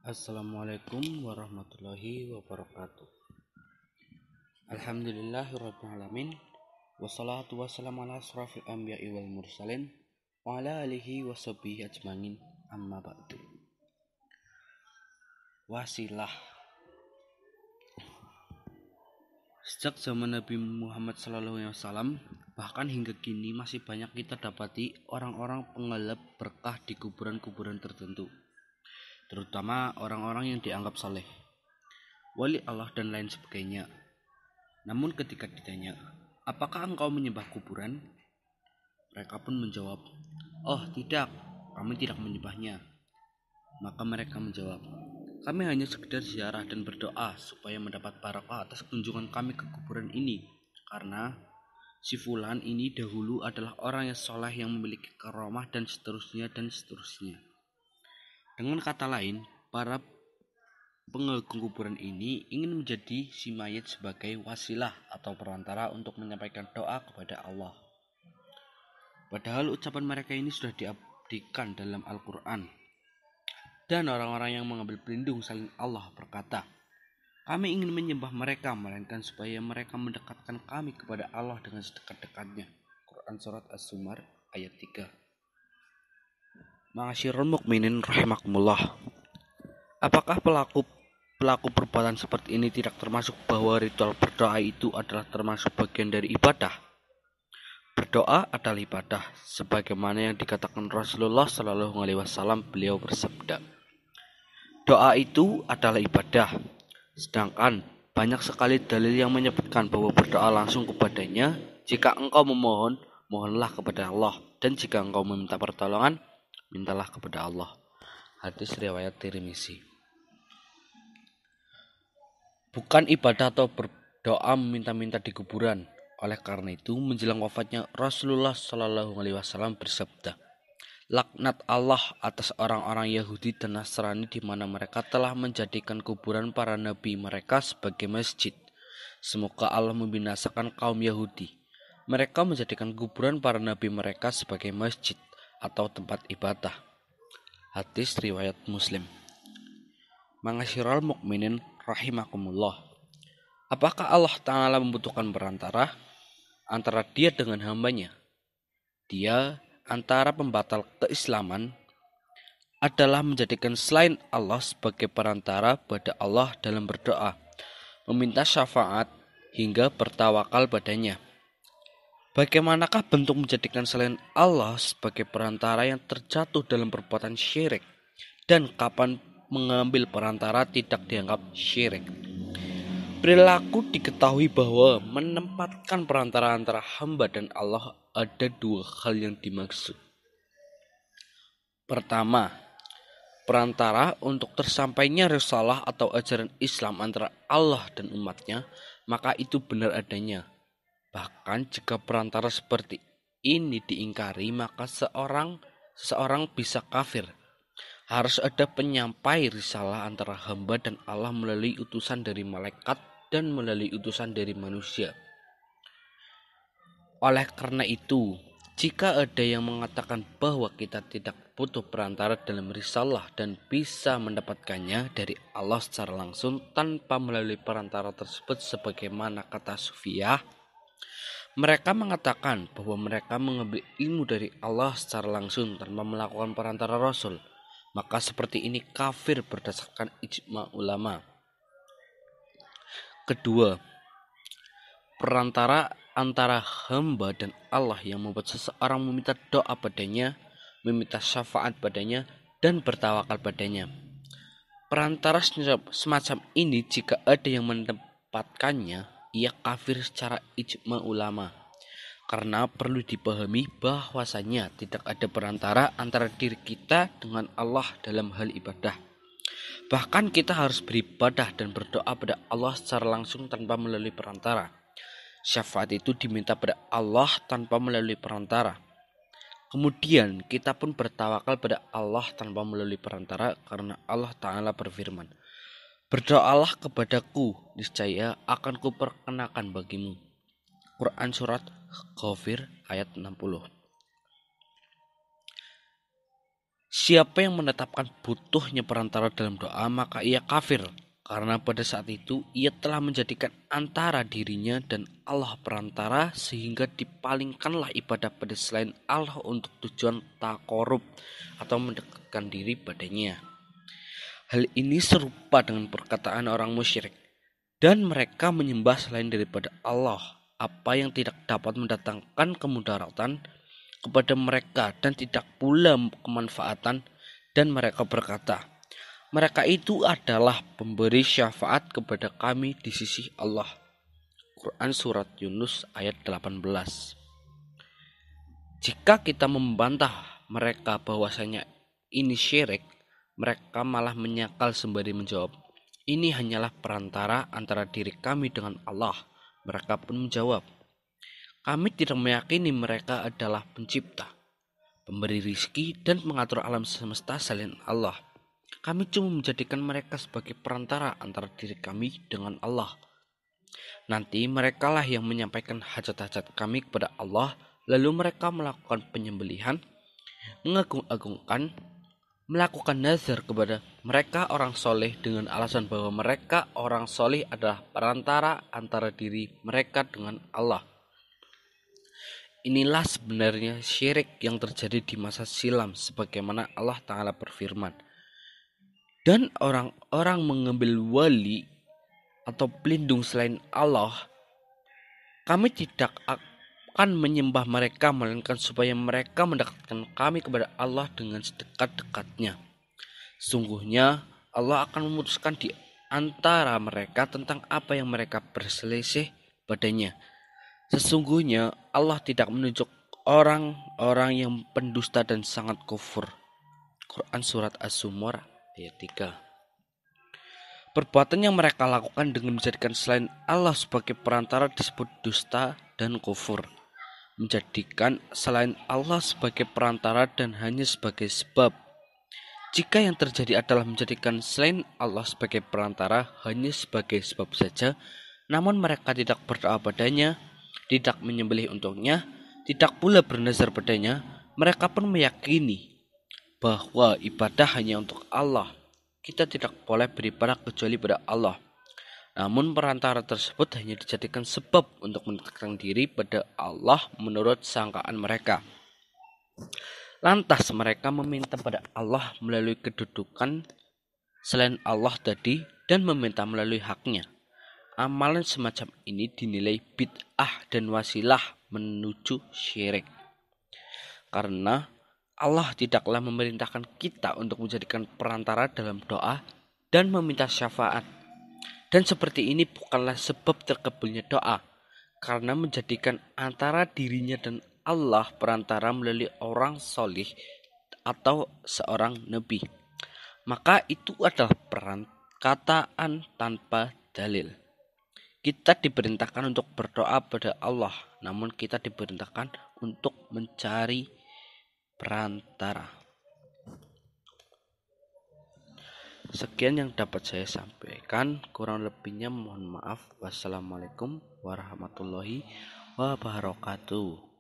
Assalamualaikum warahmatullahi wabarakatuh. Alhamdulillahirrabbilalamin. Wassalatu wassalamu ala asrafil anbiya'i wal mursalin wa ala alihi washabihi ajmain, amma ba'du. Wasilah. Sejak zaman Nabi Muhammad SAW, bahkan hingga kini masih banyak kita dapati orang-orang penggalap berkah di kuburan-kuburan tertentu, terutama orang-orang yang dianggap saleh, wali Allah dan lain sebagainya. Namun ketika ditanya, apakah engkau menyembah kuburan? Mereka pun menjawab, oh tidak, kami tidak menyembahnya. Maka mereka menjawab, kami hanya sekedar ziarah dan berdoa supaya mendapat barakah atas kunjungan kami ke kuburan ini. Karena si fulan ini dahulu adalah orang yang soleh yang memiliki karamah dan seterusnya dan seterusnya. Dengan kata lain, para pengagung kuburan ini ingin menjadi si mayat sebagai wasilah atau perantara untuk menyampaikan doa kepada Allah. Padahal ucapan mereka ini sudah diabadikan dalam Al-Quran. Dan orang-orang yang mengambil pelindung selain Allah berkata, kami ingin menyembah mereka, melainkan supaya mereka mendekatkan kami kepada Allah dengan sedekat-dekatnya. Quran Surat As-Zumar ayat 3. Ma'asyiral mukminin rahimakumullah. Apakah pelaku perbuatan seperti ini tidak termasuk bahwa ritual berdoa itu adalah termasuk bagian dari ibadah? Berdoa adalah ibadah, sebagaimana yang dikatakan Rasulullah Shallallahu Alaihi Wasallam. Beliau bersabda, doa itu adalah ibadah. Sedangkan banyak sekali dalil yang menyebutkan bahwa berdoa langsung kepadanya. Jika engkau memohon, mohonlah kepada Allah, dan jika engkau meminta pertolongan, mintalah kepada Allah. Hadis riwayat Tirmizi. Bukan ibadah atau berdoa meminta-minta di kuburan. Oleh karena itu, menjelang wafatnya Rasulullah Shallallahu Alaihi Wasallam bersabda, laknat Allah atas orang-orang Yahudi dan Nasrani di mana mereka telah menjadikan kuburan para nabi mereka sebagai masjid. Semoga Allah membinasakan kaum Yahudi. Mereka menjadikan kuburan para nabi mereka sebagai masjid atau tempat ibadah. Hadis riwayat Muslim. Ma'asyiral mukminin rahimakumullah. Apakah Allah Ta'ala membutuhkan perantara antara dia dengan hambanya? Dia antara pembatal keislaman adalah menjadikan selain Allah sebagai perantara pada Allah dalam berdoa, meminta syafaat hingga bertawakal padanya. Bagaimanakah bentuk menjadikan selain Allah sebagai perantara yang terjatuh dalam perbuatan syirik, dan kapan mengambil perantara tidak dianggap syirik? Perilaku diketahui bahwa menempatkan perantara antara hamba dan Allah ada dua hal yang dimaksud. Pertama, perantara untuk tersampainya risalah atau ajaran Islam antara Allah dan umatnya, maka itu benar adanya. Bahkan jika perantara seperti ini diingkari, maka seseorang bisa kafir. Harus ada penyampai risalah antara hamba dan Allah melalui utusan dari malaikat dan melalui utusan dari manusia. Oleh karena itu, jika ada yang mengatakan bahwa kita tidak butuh perantara dalam risalah dan bisa mendapatkannya dari Allah secara langsung tanpa melalui perantara tersebut sebagaimana kata Sufiyah, mereka mengatakan bahwa mereka mengambil ilmu dari Allah secara langsung tanpa melakukan perantara Rasul. Maka seperti ini kafir berdasarkan ijma ulama. Kedua, perantara antara hamba dan Allah yang membuat seseorang meminta doa padanya, meminta syafaat padanya, dan bertawakal padanya. Perantara semacam ini jika ada yang menempatkannya, ia kafir secara ijma ulama. Karena perlu dipahami bahwasanya tidak ada perantara antara diri kita dengan Allah dalam hal ibadah. Bahkan kita harus beribadah dan berdoa pada Allah secara langsung tanpa melalui perantara. Syafaat itu diminta pada Allah tanpa melalui perantara. Kemudian kita pun bertawakal pada Allah tanpa melalui perantara karena Allah Ta'ala berfirman, berdoalah kepadaku, niscaya akan kuperkenakan bagimu. Quran Surat Ghafir ayat 60. Siapa yang menetapkan butuhnya perantara dalam doa, maka ia kafir. Karena pada saat itu ia telah menjadikan antara dirinya dan Allah perantara, sehingga dipalingkanlah ibadah pada selain Allah untuk tujuan takorup atau mendekatkan diri padanya. Hal ini serupa dengan perkataan orang musyrik, dan mereka menyembah selain daripada Allah apa yang tidak dapat mendatangkan kemudaratan kepada mereka dan tidak pula kemanfaatan, dan mereka berkata, mereka itu adalah pemberi syafaat kepada kami di sisi Allah. Quran Surat Yunus ayat 18. Jika kita membantah mereka bahwasanya ini syirik, mereka malah menyangkal sembari menjawab, ini hanyalah perantara antara diri kami dengan Allah. Mereka pun menjawab, kami tidak meyakini mereka adalah pencipta, pemberi rizki, dan mengatur alam semesta selain Allah. Kami cuma menjadikan mereka sebagai perantara antara diri kami dengan Allah. Nanti merekalah yang menyampaikan hajat-hajat kami kepada Allah, lalu mereka melakukan penyembelihan, mengagung-agungkan, melakukan nazar kepada mereka orang soleh dengan alasan bahwa mereka orang soleh adalah perantara antara diri mereka dengan Allah. Inilah sebenarnya syirik yang terjadi di masa silam, sebagaimana Allah Ta'ala berfirman, dan orang-orang mengambil wali atau pelindung selain Allah, kami tidak akan menyembah mereka, melainkan supaya mereka mendekatkan kami kepada Allah dengan sedekat-dekatnya. Sungguhnya Allah akan memutuskan di antara mereka tentang apa yang mereka berselisih padanya. Sesungguhnya Allah tidak menunjuk orang-orang yang pendusta dan sangat kufur. Quran Surat As-Zumar ayat 3. Perbuatan yang mereka lakukan dengan menjadikan selain Allah sebagai perantara disebut dusta dan kufur. Menjadikan selain Allah sebagai perantara dan hanya sebagai sebab. Jika yang terjadi adalah menjadikan selain Allah sebagai perantara hanya sebagai sebab saja, namun mereka tidak berdoa padanya, tidak menyembelih untuknya, tidak pula bernazar padanya, mereka pun meyakini bahwa ibadah hanya untuk Allah. Kita tidak boleh beribadah kecuali pada Allah. Namun perantara tersebut hanya dijadikan sebab untuk mendekatkan diri pada Allah menurut sangkaan mereka. Lantas mereka meminta pada Allah melalui kedudukan selain Allah tadi dan meminta melalui haknya. Amalan semacam ini dinilai bid'ah dan wasilah menuju syirik. Karena Allah tidaklah memerintahkan kita untuk menjadikan perantara dalam doa dan meminta syafaat. Dan seperti ini bukanlah sebab terkabulnya doa, karena menjadikan antara dirinya dan Allah perantara melalui orang solih atau seorang nabi. Maka itu adalah perkataan tanpa dalil. Kita diperintahkan untuk berdoa pada Allah, namun kita diperintahkan untuk mencari perantara. Sekian yang dapat saya sampaikan, kurang lebihnya mohon maaf. Wassalamualaikum warahmatullahi wabarakatuh.